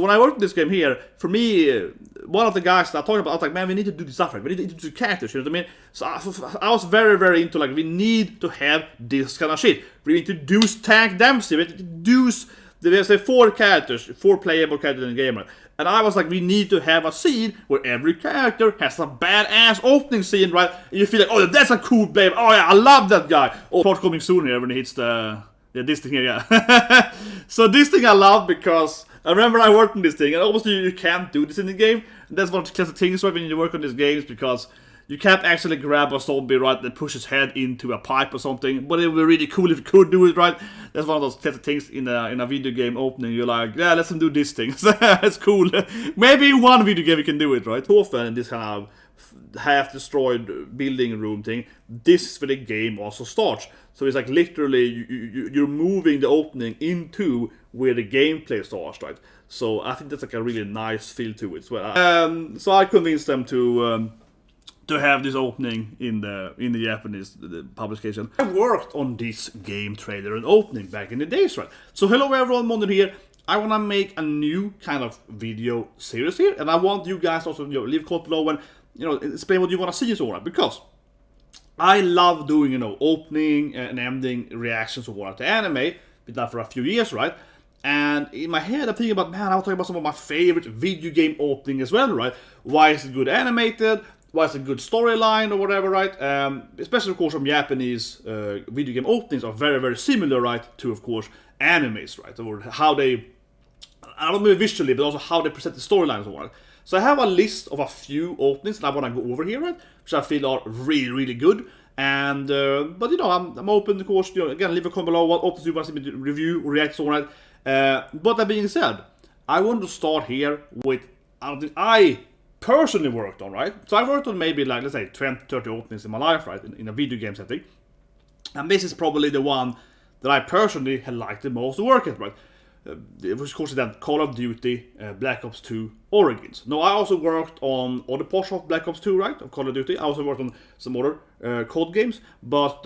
When I worked this game here, for me, one of the guys that I talked about, I was like, man, we need to do this stuff right. We need to do characters, you know what I mean? So I was very, very into like, we need to have this kind of shit. We introduce Tank Dempsey, we introduce, there's 4 characters, 4 playable characters in the game, right? And I was like, we need to have a scene where every character has a badass opening scene, right? And you feel like, oh, that's a cool play. Oh yeah, I love that guy. Oh, part coming soon here when he hits the, yeah, this thing here, yeah. So this thing I love because I remember I worked on this thing, and obviously you can't do this in the game. And that's one of the classic things right when you work on these games, because you can't actually grab a zombie, right, that pushes head into a pipe or something. But it would be really cool if you could do it, right? That's one of those classic things in a video game opening. You're like, yeah, let's do this thing. It's cool. Maybe in one video game you can do it, right? Often in this kind of half-destroyed building room thing, this is where the game also starts. So it's like literally you're moving the opening into where the gameplay starts, right? So I think that's like a really nice feel to it as well. So I convinced them to have this opening in the Japanese publication. I worked on this game trailer and opening back in the days, right? So hello everyone, Mondin here. I want to make a new kind of video series here, and I want you guys also, you know, leave a comment below and, you know, explain what you want to see and so on, because I love doing, you know, opening and ending reactions or what to anime. Been done for a few years, right? And in my head I'm thinking about, man, I'll talk about some of my favorite video game opening as well, right? Why is it good animated? Why is it a good storyline or whatever, right? Especially, of course, from Japanese video game openings are very, very similar, right, to, of course, animes, right? Or how they, I don't mean visually, but also how they present the storylines or what. So I have a list of a few openings that I want to go over here, right? Which I feel are really, really good. And, but you know, I'm open, of course, you know, again, leave a comment below what openings you want to see me review or react to, right? But that being said, I want to start here with something I personally worked on, right? So I worked on maybe like, let's say 20, 30 openings in my life, right? In a video game setting. And this is probably the one that I personally had liked the most to work at, right? It was, of course, then Call of Duty, Black Ops 2 Origins. Now, I also worked on other parts of Black Ops 2, right? Of Call of Duty. I also worked on some other COD games. But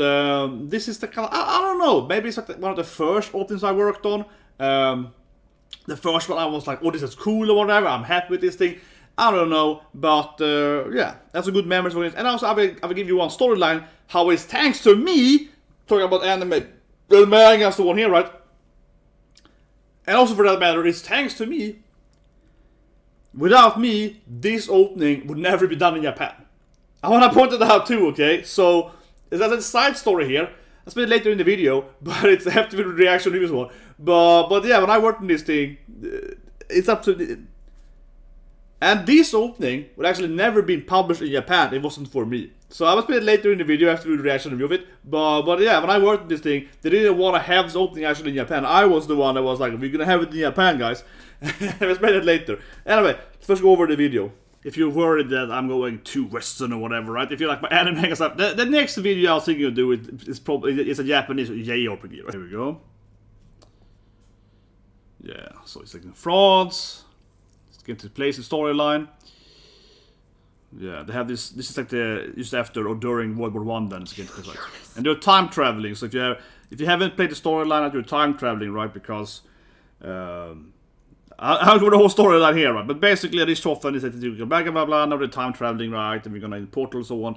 this is the kind of, I don't know, maybe it's like one of the first openings I worked on. The first one I was like, oh, this is cool or whatever. I'm happy with this thing. I don't know, but yeah, that's a good memory for it. And also, I will give you one storyline, how it's thanks to me, talking about anime, the manga's the one here, right? And also, for that matter, it's thanks to me. Without me, this opening would never be done in Japan. I want to point that out too, okay? So, there's a side story here. I'll explain it later in the video, but it's have to be the reaction to this one. But yeah, when I worked on this thing, it's up to... And this opening would actually never been published in Japan. It wasn't for me. So I will explain it later in the video after the reaction review of it. But yeah, when I worked on this thing, they didn't want to have this opening actually in Japan. I was the one that was like, we're gonna have it in Japan, guys. I'll explain it later. Anyway, let's first go over the video. If you're worried that I'm going too Western or whatever, right? If you like my anime and stuff, the next video I was thinking of doing is probably it's a Japanese JRPG. Right? Here we go. Yeah, so it's like in France. Get to place the storyline. Yeah, they have this. This is like the just after or during World War I. Then it's getting to place, right? And they're time traveling. So if you haven't played the storyline, you're time traveling, right? Because I'll go the whole storyline here, right? But basically, this often is that you go back and blah blah. Now they're time traveling, right? And we're gonna in portals and so on.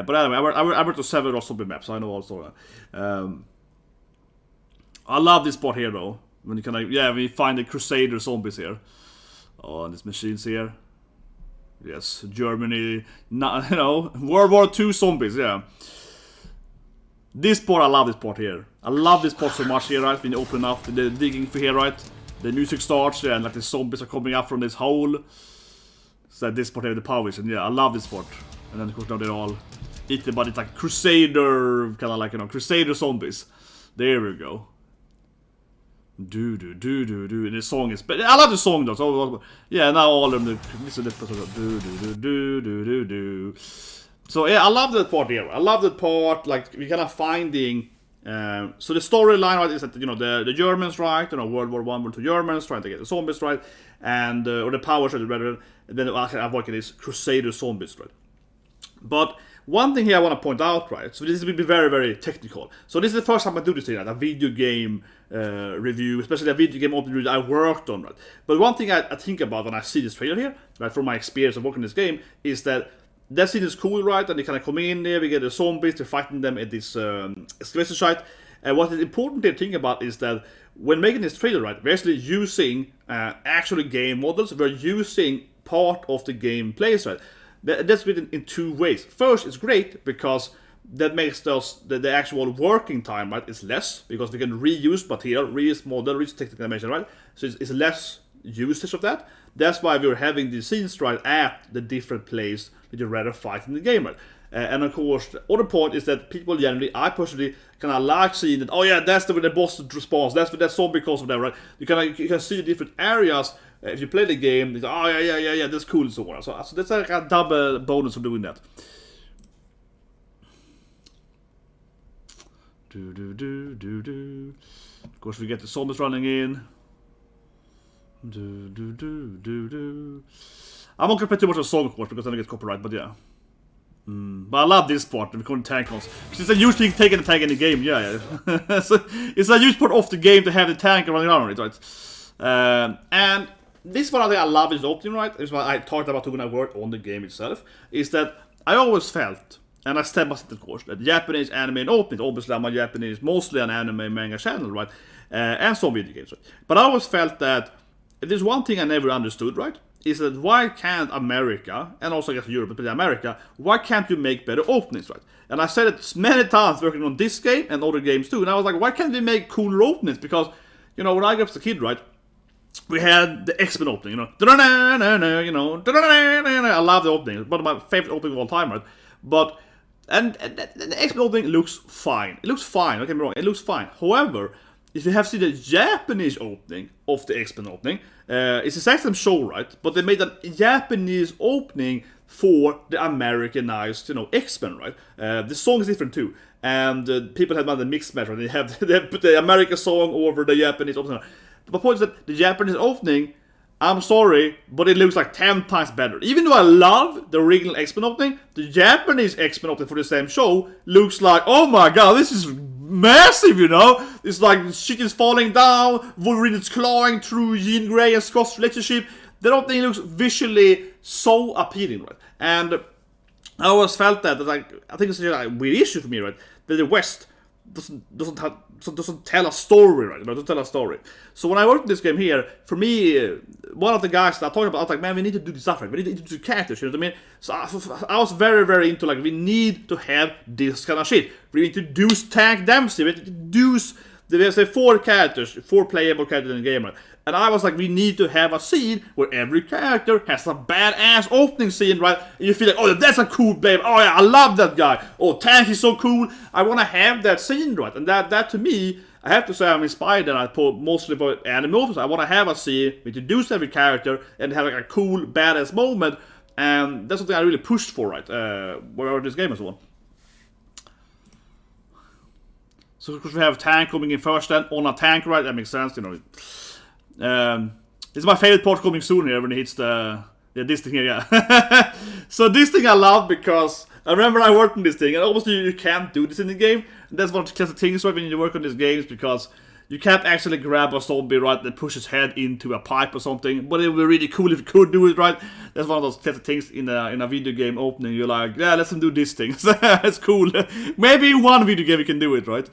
But anyway, I worked on several zombie maps, so I know all the storyline. I love this part here though. When you when you find the Crusader zombies here. Oh, and this machine's here. Yes, Germany, you know, World War II zombies, yeah. This part, I love this part here. I love this part so much here, right? When you open up the digging for here, right? The music starts, yeah, and like the zombies are coming up from this hole. So this part here, the power vision, yeah, I love this part. And then, of course, now they're all eaten, but it's like Crusader, kind of like, you know, Crusader zombies. There we go. Do and the song is, but I love the song though. So yeah, now all of them listen to this do. So yeah, I love that part here. I love that part. Like we kind of finding. So the storyline, right, is that, you know, the Germans, right, you know, World War I, World II Germans trying to get the zombies, right, and or the powers, rather, and then I'm working these Crusader zombies, right. But one thing here I want to point out, right? So this will be very, very technical. So this is the first time I do this thing, right? A video game review, especially a video game opening review I worked on, right? But one thing I think about when I see this trailer here, right, from my experience of working this game, is that scene is cool, right? And they kind of come in there, we get the zombies, they're fighting them at this excavation site. And what is important to think about is that when making this trailer, right, we're actually using actual game models. We're using part of the gameplay, right? That's written in two ways. First, it's great because that makes the actual working time, right, is less, because we can reuse material, reuse model, reuse technical animation, right? So it's less usage of that. That's why we're having the scenes right at the different place that you'd rather fight in the game, right? And of course, the other point is that people generally, I personally, kind of like seeing that, oh yeah, that's the way the boss responds, that's where that zombie comes from there, right? You can see different areas. If you play the game, it's, oh yeah, that's cool and so on. So that's like a double bonus for doing that. Of course, we get the zombies running in. I'm not gonna play too much of a song, of course, because then I get copyright, but yeah. But I love this part, we couldn't tank us. It's a huge thing taking the tank in the game, yeah. So it's a huge part of the game to have the tank running around it, right? And this is one thing I love is the opening, right? This is what I talked about when I worked on the game itself, is that I always felt, and I step by step, of course, that Japanese anime and openings, obviously I'm a Japanese, mostly an anime manga channel, right? And some video games, right? But I always felt that if there's one thing I never understood, right, is that why can't America, and also I guess Europe, but America, why can't you make better openings, right? And I said it many times working on this game and other games too, and I was like, why can't we make cooler openings? Because, you know, when I grew up as a kid, right, we had the X-Men opening, you know, I love the opening, it's one of my favorite openings of all time, right? But, and the X-Men opening looks fine. It looks fine, don't get me wrong, it looks fine. However, if you have seen the Japanese opening of the X-Men opening, it's the exact same show, right? But they made a Japanese opening for the Americanized, you know, X-Men, right? The song is different too, and people have done the mixed match, right? They have put the American song over the Japanese opening. The point is that the Japanese opening, I'm sorry, but it looks like 10 times better. Even though I love the original X-Men opening, the Japanese X-Men opening for the same show looks like, oh my god, this is massive, you know? It's like shit is falling down, Wolverine is clawing through Jean Grey and Scott's relationship. That opening looks visually so appealing, right? And I always felt that like, I think it's a weird issue for me, right? That the West doesn't tell a story, right? It doesn't tell a story. So when I worked this game here, for me, one of the guys that I talked about, I was like, man, we need to do this stuff, right? We need to do characters, you know what I mean? So I was very, very into like, we need to have this kind of shit. We introduce Tank Dempsey, we introduce, there's 4 characters, 4 playable characters in the game, right? And I was like, we need to have a scene where every character has a badass opening scene, right? And you feel like, oh, that's a cool babe. Oh, yeah, I love that guy. Oh, Tank is so cool. I want to have that scene, right? And that to me, I have to say I'm inspired, and I put mostly about anime movies. I want to have a scene, we introduce every character, and have like a cool, badass moment. And that's something I really pushed for, right? Wherever this game as well. So of course we have Tank coming in first then, on a tank, right? That makes sense, you know. This is my favorite part coming soon here when it hits this thing here, yeah. So this thing I love because I remember I worked on this thing, and obviously you can't do this in the game. And that's one of the classic things right when you work on these games, because you can't actually grab a zombie, right, that pushes head into a pipe or something. But it would be really cool if you could do it, right? That's one of those classic things in a video game opening. You're like, yeah, let's do this thing. It's cool. Maybe in one video game you can do it, right?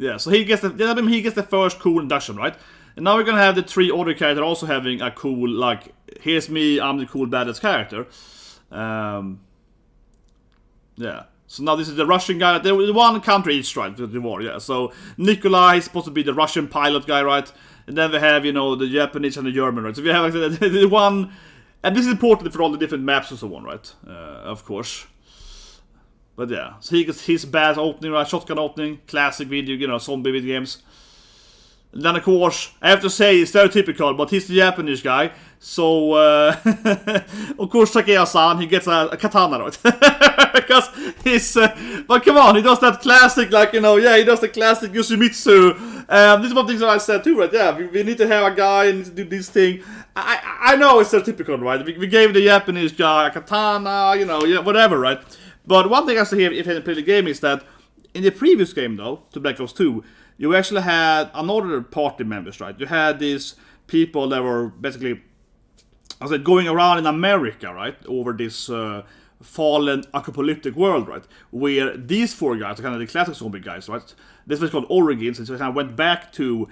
Yeah, so he gets the first cool induction, right? And now we're gonna have the 3 other characters also having a cool, like, here's me, I'm the cool badass character. Yeah. So now this is the Russian guy. There was one country each, right? The war, yeah. So Nikolai is supposed to be the Russian pilot guy, right? And then we have, you know, the Japanese and the German, right? So we have like the one, and this is important for all the different maps and so on, right? Of course. But yeah, so he gets his bad opening, right? Shotgun opening, classic video, you know, zombie video games. And then of course, I have to say, it's stereotypical, but he's the Japanese guy. So, of course, Takeya-san, he gets a katana, right? Because he's, but come on, he does that classic, like, you know, yeah, he does the classic Yoshimitsu This is one thing that I said too, right? Yeah, we need to have a guy and do this thing. I know it's stereotypical, right? We gave the Japanese guy a katana, you know, yeah, whatever, right? But one thing I say here, if you haven't played the game, is that in the previous game, though, to Black Ops 2, you actually had another party members, right? You had these people that were basically, I said, going around in America, right? Over this fallen apocalyptic world, right? Where these four guys are kind of the classic zombie guys, right? This was called Origins, and so they kind of went back to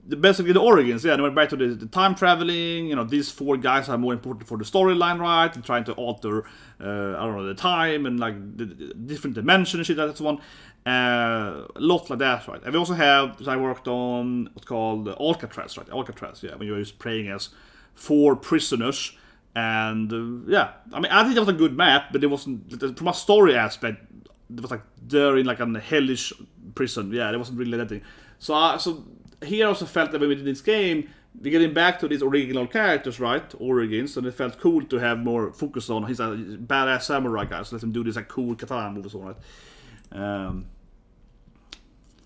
basically the Origins. Yeah, they went back to the time traveling. You know, these four guys are more important for the storyline, right? And trying to alter, I don't know, the time and like the different dimensions and shit. That's one. A lot like that, right? And we also have, I worked on what's called Alcatraz, right? Alcatraz, yeah, when you're just playing as 4 prisoners. And yeah, I mean, I think that was a good map, but it wasn't, from a story aspect, it was like they're in like a hellish prison. Yeah, it wasn't really that thing. So here I also felt that when we did this game, we're getting back to these original characters, right? Origins, and it felt cool to have more focus on. He's a badass samurai guy, so let him do this like cool katana move and so on, right?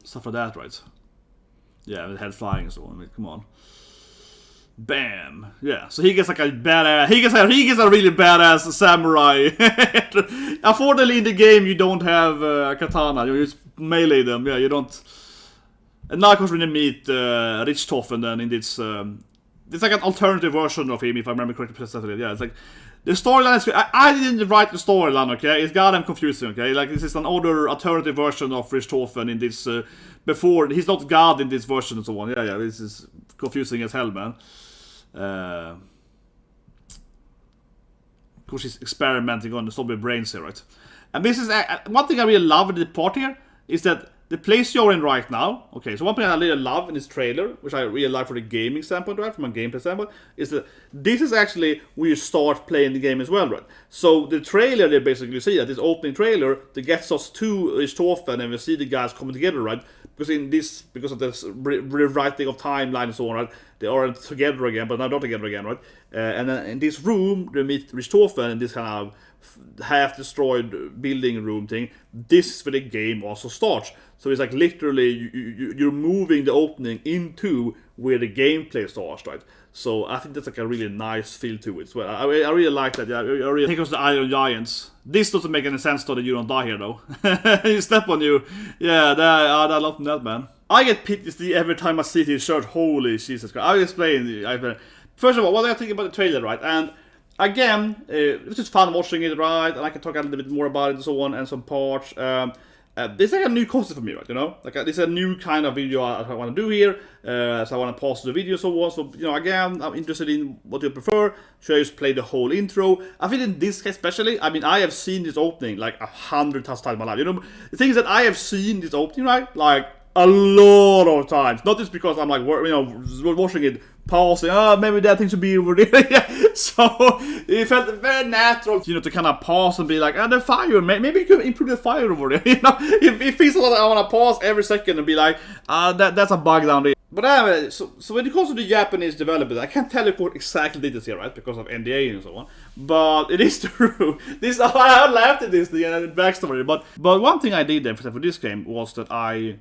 Stuff like that, right? Yeah, with head flying and so on. I mean, come on. Bam! Yeah, so he gets like a badass. He gets a really badass samurai. Unfortunately, in the game, you don't have a katana. You just melee them. Yeah, you don't. And now, of course, when you meet Richthofen, then in this, it's like an alternative version of him, if I remember correctly. Yeah, it's like the storyline is. I didn't write the storyline. Okay, it's goddamn confusing. Okay, like this is an older alternative version of Richthofen in this. Before he's not God in this version and so on. Yeah, this is confusing as hell, man. Of course, he's experimenting on the zombie brains here, right? And this is one thing I really love with the part here is that the place you're in right now. Okay, so one thing I really love in this trailer, which I really like for the gaming standpoint, right, from a gameplay standpoint, is that this is actually where you start playing the game as well, right? So the trailer, they basically see that this opening trailer that gets us to Richthofen, and we see the guys coming together, right? Because of this rewriting of timeline and so on, right? They are together again, but not together again, right? And then in this room, they meet Richthofen in this kind of half-destroyed building room thing. This is where the game also starts. So it's like literally you're moving the opening into where the gameplay starts, right? So I think that's like a really nice feel to it as well. I really like that. Yeah, I really think it was the Iron Giants. This doesn't make any sense though that you don't die here though. You step on you. Yeah, I love that, man. I get PTSD every time I see his shirt. Holy Jesus Christ. I'll explain. First of all, what do I think about the trailer, right? And again, it was just fun watching it, right? And I can talk a little bit more about it and so on, and some parts. This is like a new concept for me, right? You know, like this is a new kind of video I want to do here. So I want to pause the video, so on. So you know, again, I'm interested in what you prefer. Should I just play the whole intro? I think in this case, especially, I mean, I have seen this opening like 100 times in my life. You know, the thing is that I have seen this opening, right? Like a lot of times. Not just because I'm like, you know, watching it, pausing. Maybe that thing should be over there. So it felt very natural, you know, to kind of pause and be like, the fire. Maybe you could improve the fire over there. You know, it feels like I want to pause every second and be like, that's a bug down there. But anyway, so when it comes to the Japanese developers, I can't tell you what exactly did this here, right? Because of NDA and so on. But it is true. I laughed at this, the backstory. But one thing I did then for this game was that I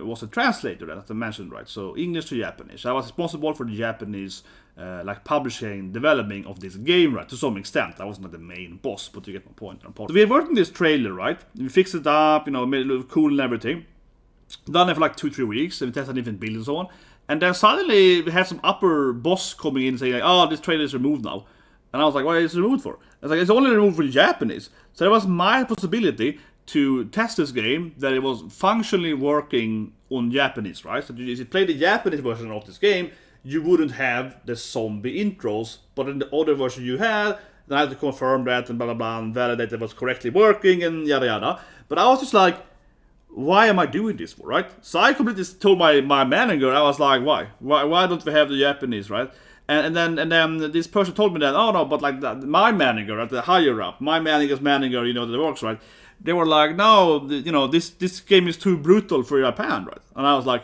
was a translator, as I mentioned, right? So English to Japanese. I was responsible for the Japanese like publishing, developing of this game, right? To some extent. I wasn't like the main boss, but you get my point. So we worked on this trailer, right? We fixed it up, you know, made it look cool and everything. Done it for like 2-3 weeks, and we tested different builds and so on. And then suddenly we had some upper boss coming in saying like, this trailer is removed now. And I was like, what is it removed for? I was like, it's only removed for Japanese. So it was my possibility to test this game that it was functionally working on Japanese, right? So if you play the Japanese version of this game, you wouldn't have the zombie intros, but in the other version you had, then I had to confirm that and blah blah blah and validate that it was correctly working and yada yada. But I was just like, why am I doing this for, right? So I completely told my manager, I was like, why don't we have the Japanese, right? And then this person told me that, no, but like my manager at the higher up, my manager's manager, you know, that works, right? They were like, no, you know, this game is too brutal for Japan, right? And I was like,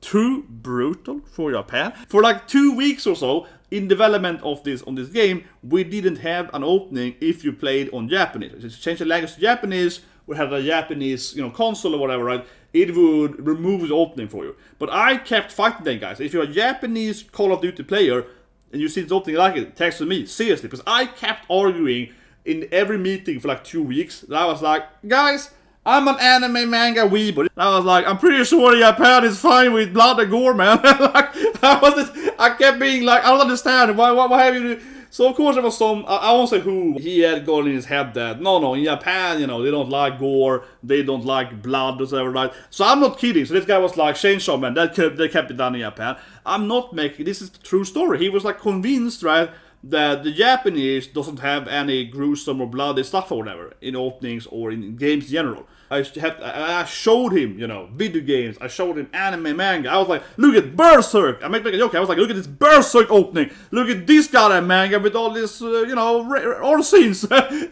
too brutal for Japan? For like 2 weeks or so in development of this game, we didn't have an opening if you played on Japanese. Just change the language to Japanese. We had a Japanese, you know, console or whatever, right? it would remove the opening for you. But I kept fighting them guys. If you're a Japanese Call of Duty player and you see this opening like it, text to me, seriously, because I kept arguing in every meeting for like 2 weeks. And I was like, guys, I'm an anime manga weeb. And I was like, I'm pretty sure Japan is fine with blood and gore, man. Like, I kept being like, I don't understand. Why have you... So of course there was some, I won't say who, he had gone in his head that, no, in Japan, you know, they don't like gore, they don't like blood or whatever, right? So I'm not kidding. So this guy was like, Chainsaw Man, they kept it done in Japan. I'm not making, this is the true story. He was like convinced, right, that the Japanese doesn't have any gruesome or bloody stuff or whatever in openings or in games in general. I showed him, you know, video games. I showed him anime, manga. I was like, look at Berserk. I make a joke. I was like, look at this Berserk opening. Look at this goddamn manga with all this, you know, all scenes,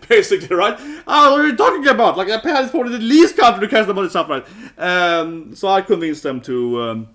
basically, right? What are you talking about? Like, Japan is probably the least country to care about this stuff, right? So I convinced them to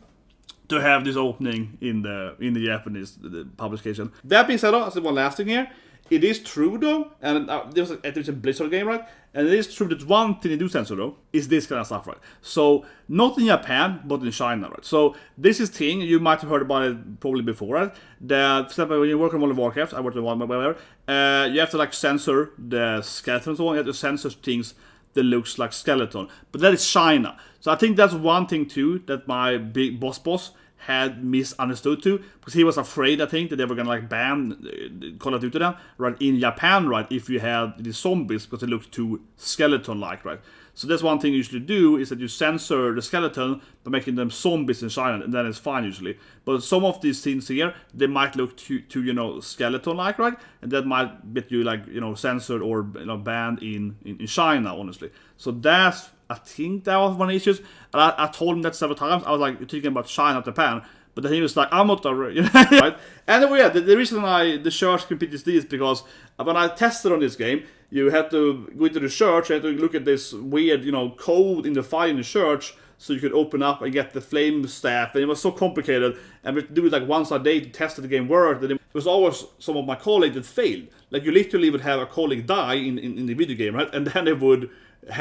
have this opening in the Japanese publication. That being said, though, I said one last thing here. It is true though, and there's a Blizzard game, right? And it is true that one thing they do censor though is this kind of stuff, right? So not in Japan, but in China, right? So this is thing you might have heard about it probably before, right? That for example, when you work on World of Warcraft, I worked on one, whatever. You have to like censor the skeleton and so on. You have to censor things that looks like skeleton, but that is China. So I think that's one thing too that my big boss had misunderstood too, because he was afraid, I think, that they were gonna like ban Call of Duty then, right, in Japan, right, if you had the zombies, because they look too skeleton-like, right. So that's one thing you usually do, is that you censor the skeleton by making them zombies in China, and then it's fine usually. But some of these things here, they might look too you know, skeleton-like, right, and that might get you like, you know, censored or, you know, banned in China, honestly. So that's, I think that was one of the issues. And I told him that several times. I was like, you're thinking about China, Japan. But then he was like, I'm not you know, right? Anyway, yeah, the reason the search can PTSD is because when I tested on this game, you had to go into the search, you had to look at this weird, you know, code in the file in the search, so you could open up and get the flame staff, and it was so complicated, and we had to do it like once a day to test that the game worked, and it was always some of my colleagues that failed. Like, you literally would have a colleague die in the video game, right? And then they would you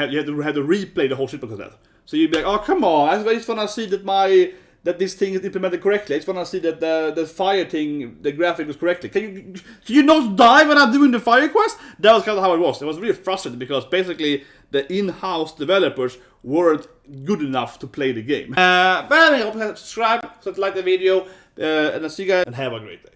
had to replay the whole shit because of that. So you'd be like, oh, come on, I just want to see that this thing is implemented correctly. I just want to see that the fire thing, the graphic was correctly. Can you not die when I'm doing the fire quest? That was kind of how it was. It was really frustrating because basically the in-house developers weren't good enough to play the game. But anyway, I hope you subscribe, so like the video, and I'll see you guys, and have a great day.